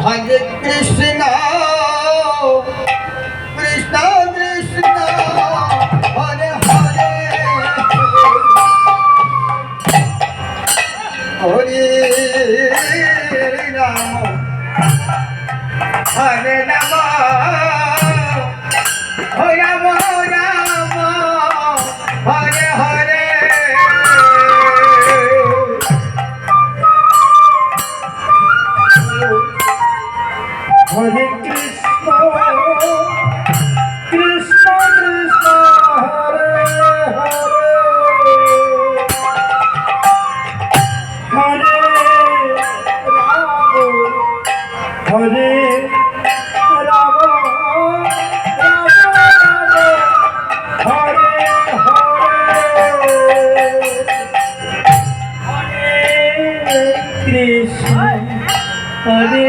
Hare Krishna, Krishna Krishna, Hare Hare, Hare Rama, Hare Rama, Hare Rama, Hare Hare. Hare Krishna, Krishna Krishna, Hare Hare, Hare Rama, Hare Rama, Rama Rama, Hare Hare, Hare Krishna, Hare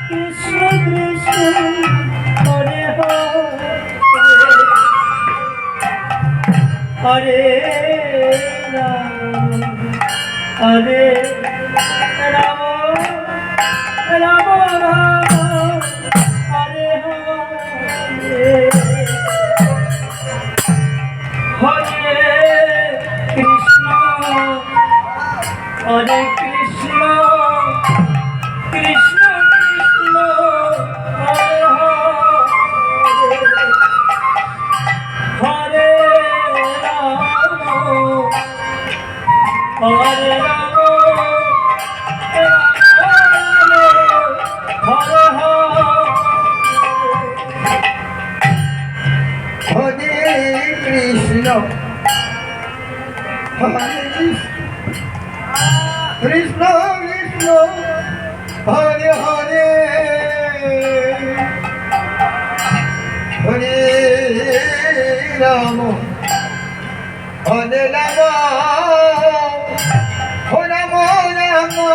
Krishna Krishna Hare Hare Hare Rama Rama Rama Hare Hare Hare Krishna Hare Krishna Krishna Krishna Hare Hare Hare Rama Hare Hare Krishna Hare Krishna Krishna Hare Hare Hare Rama Hare Rama Hare Rama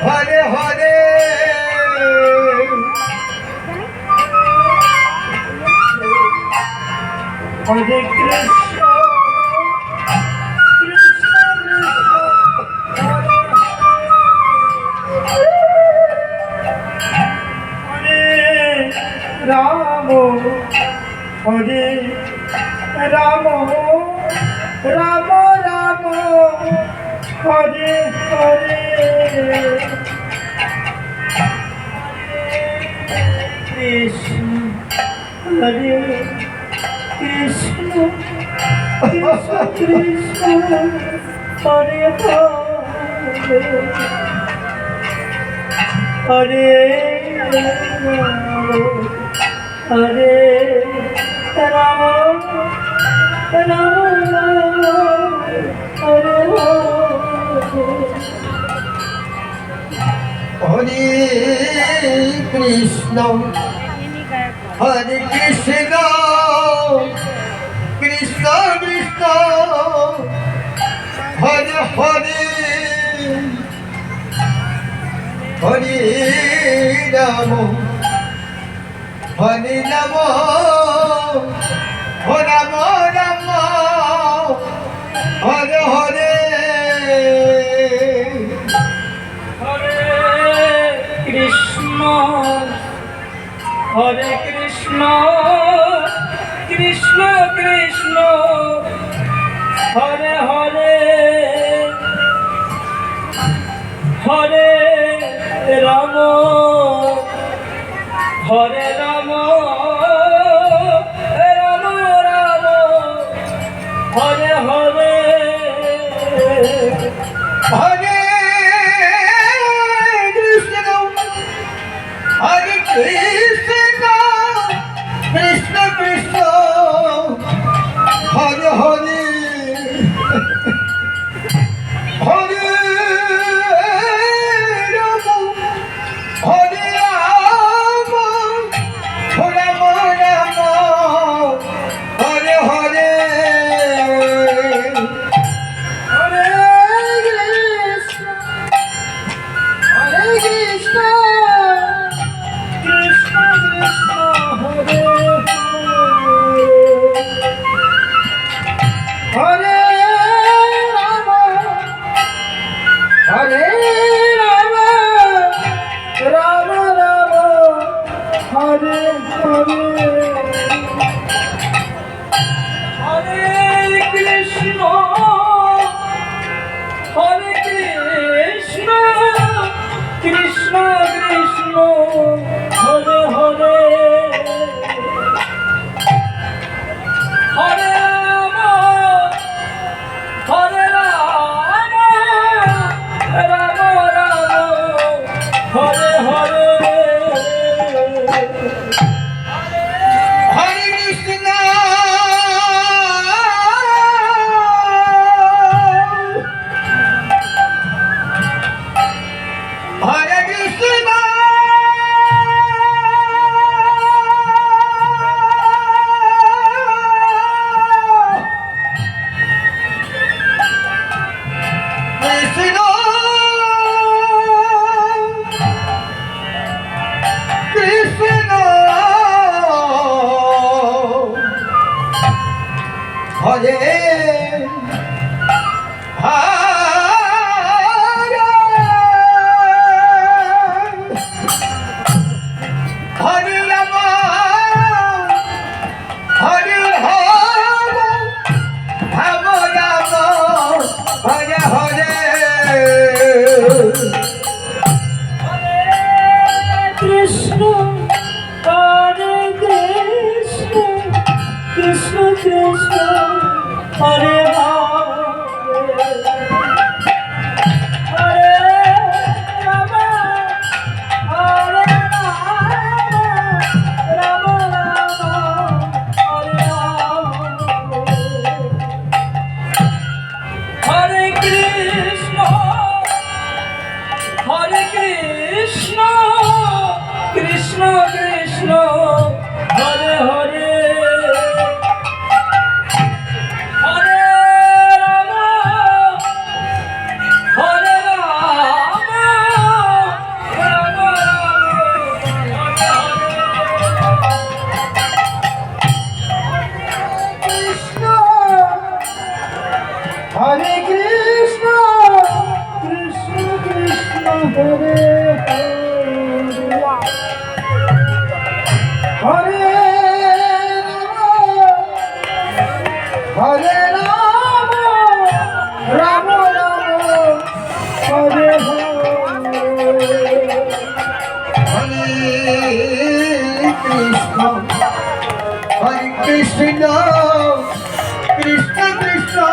Hare Hare Hare Krishna Ramo, Hare Ramo, Ramo Ramo, Hare Hare, Krishna, Hare Krishna, Krishna Krishna, Hare Hare, Hare Rama, Rama Rama, Hare Hare Krishna, Hare Krishna, Krishna Krishna, Hare Hare, Hare Rama, Hare Rama, Rama Rama, Hare Hare, Hare Krishna. Hare Krishna Krishna Krishna Hare Hare Hare Ram Hare Ram Ram Ram Hare Hare Hare Krishna, Hare Krishna, Krishna Krishna, Hare Hare, Hare Rama, Hare Rama, Rama Rama, Hare Hare. Krishna Krishna Hare Hare Hare Rama Hare Rama Rama Rama Hare Hare Hare Krishna, Hare Krishna, Krishna, Krishna, Hare Hare Rama, Hare Rama, Rama Rama, Hare Hare. Krishna Hare Krishna Krishna Krishna Hare Hare Rama Hare Rama Rama Hare Hare Krishna Hare Krishna Krishna Krishna Hare Hare Hare Rama Hare Rama Rama Rama Hare Krishna Krishna Krishna Hare Hare Hare Rama Rama Rama Hare Hare Krishna, Krishna Krishna,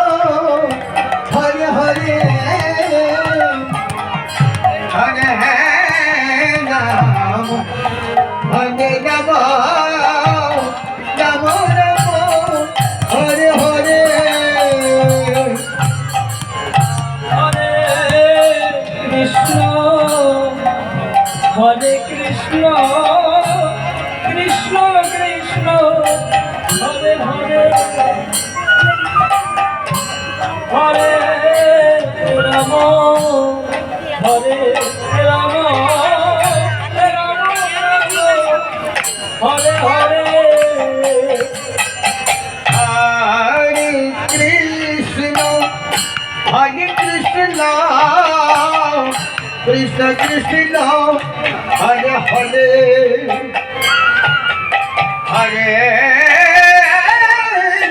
Hare Hare, Hare Rama, Hare Rama, Rama Rama, Hare Hare. Hare Krishna Krishna Krishna Hare Hare Hare Rama Hare Rama Rama Hare Hare Hare Krishna, Hare Krishna, Krishna Krishna, Hare Hare, Hare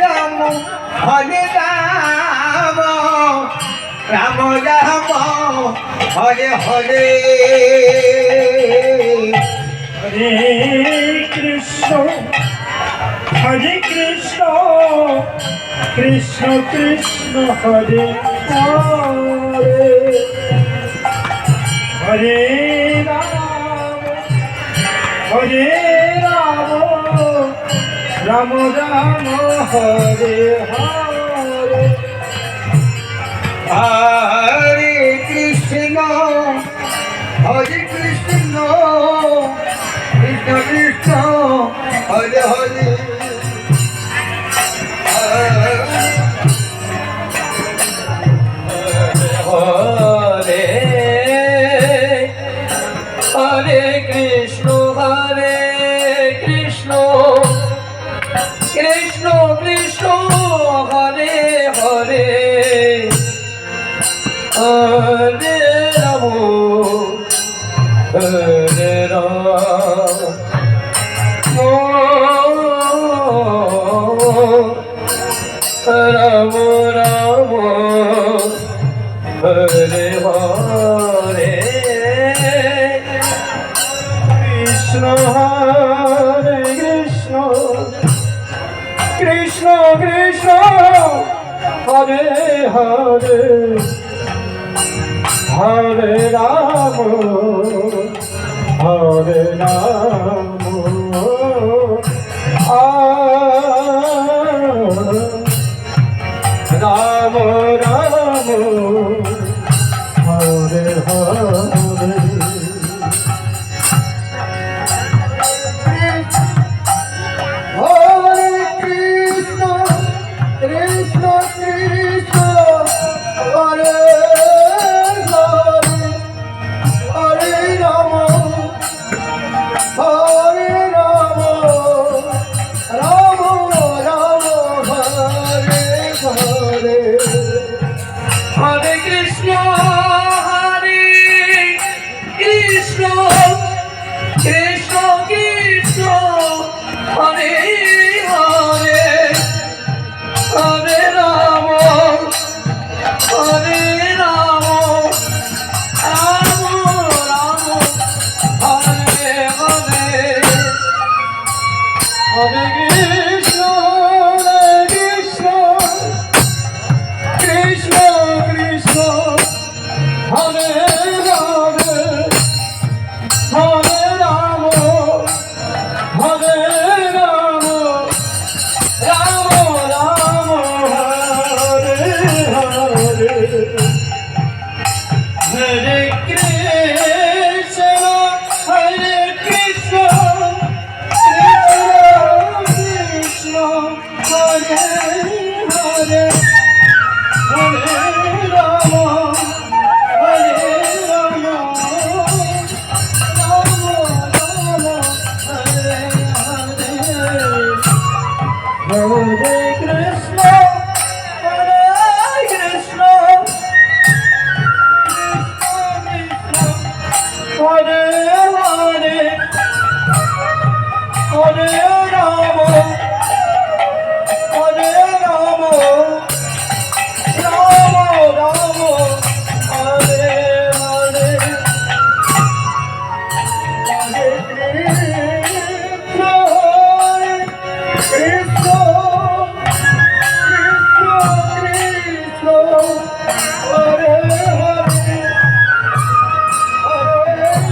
Ram Hare Ram Ram Ram Hare Hare Hare Krishna Krishna Krishna Hare Hare Hare Ram Ram Ram Hare Hare Hare Krishna Krishna Krishna Hare Hare Hare Hare Krishna Krishna Krishna Hare Hare Hare Ram Ram Ram Hare Hare Krishna Hare Krishna Krishna Hare Hare Hare Ram Ram Ram Hare Hare Hare Krishna Krishna Krishna Hare Hare Hare Ram Ram Ram Hare Hare Hare Krishna Krishna Krishna Hare Hare Hare Ram Ram Hare Hare Hare